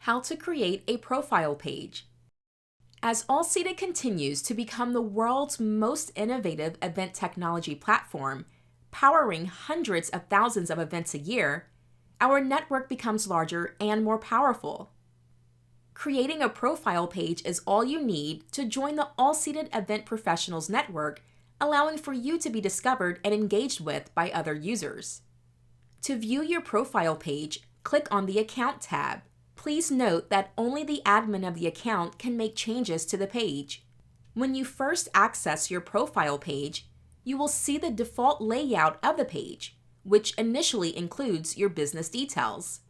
How to create a profile page. As AllSeated continues to become the world's most innovative event technology platform, powering hundreds of thousands of events a year, our network becomes larger and more powerful. Creating a profile page is all you need to join the AllSeated Event Professionals Network, allowing for you to be discovered and engaged with by other users. To view your profile page, click on the Account tab. Please note that only the admin of the account can make changes to the page. When you first access your profile page, you will see the default layout of the page, which initially includes your business details.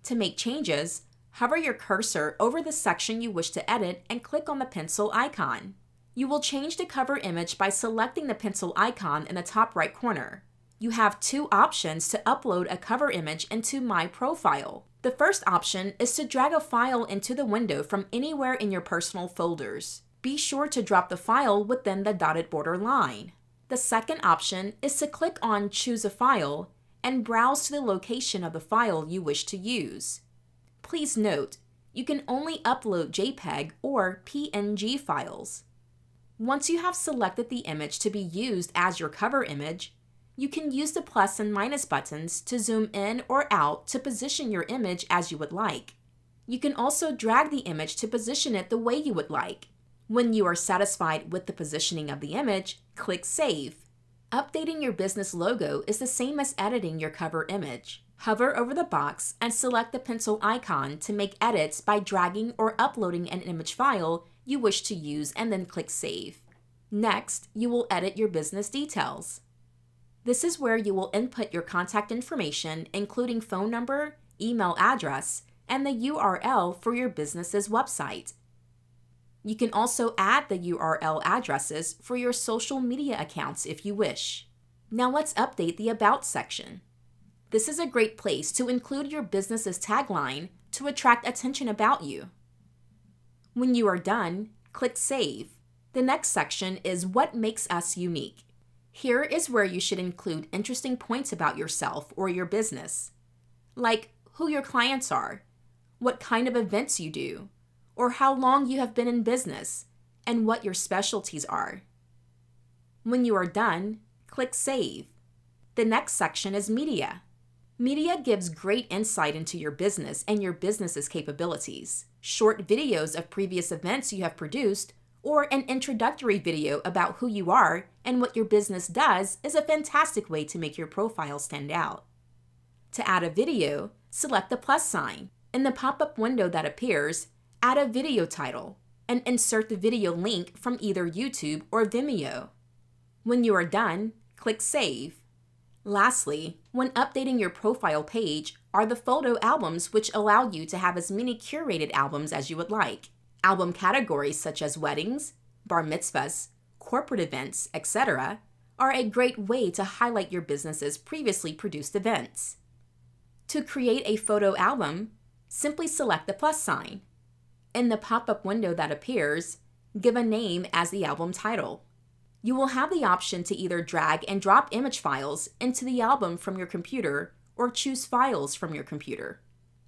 To make changes, hover your cursor over the section you wish to edit and click on the pencil icon. You will change the cover image by selecting the pencil icon in the top right corner. You have two options to upload a cover image into My Profile. The first option is to drag a file into the window from anywhere in your personal folders. Be sure to drop the file within the dotted border line. The second option is to click on Choose a File and browse to the location of the file you wish to use. Please note, you can only upload JPEG or PNG files. Once you have selected the image to be used as your cover image, you can use the plus and minus buttons to zoom in or out to position your image as you would like. You can also drag the image to position it the way you would like. When you are satisfied with the positioning of the image, click Save. Updating your business logo is the same as editing your cover image. Hover over the box and select the pencil icon to make edits by dragging or uploading an image file you wish to use and then click Save. Next, you will edit your business details. This is where you will input your contact information, including phone number, email address, and the URL for your business's website. You can also add the URL addresses for your social media accounts if you wish. Now let's update the About section. This is a great place to include your business's tagline to attract attention about you. When you are done, click Save. The next section is What Makes Us Unique. Here is where you should include interesting points about yourself or your business, like who your clients are, what kind of events you do, or how long you have been in business, and what your specialties are. When you are done, click Save. The next section is Media. Media gives great insight into your business and your business's capabilities. Short videos of previous events you have produced or an introductory video about who you are and what your business does is a fantastic way to make your profile stand out. To add a video, select the plus sign. In the pop-up window that appears, add a video title and insert the video link from either YouTube or Vimeo. When you are done, click Save. Lastly, when updating your profile page are the photo albums, which allow you to have as many curated albums as you would like. Album categories such as weddings, bar mitzvahs, corporate events, etc. are a great way to highlight your business's previously produced events. To create a photo album, simply select the plus sign. In the pop-up window that appears, give a name as the album title. You will have the option to either drag and drop image files into the album from your computer or choose files from your computer.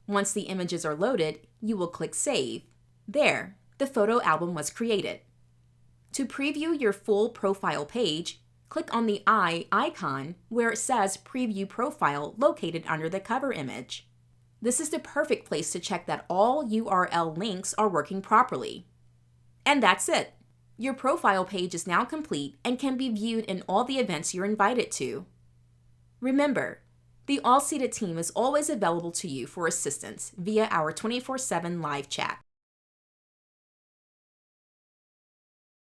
Once the images are loaded, you will click Save. There, the photo album was created. To preview your full profile page, click on the eye icon where it says Preview Profile located under the cover image. This is the perfect place to check that all URL links are working properly. And that's it! Your profile page is now complete and can be viewed in all the events you're invited to. Remember, the AllSeated team is always available to you for assistance via our 24/7 live chat.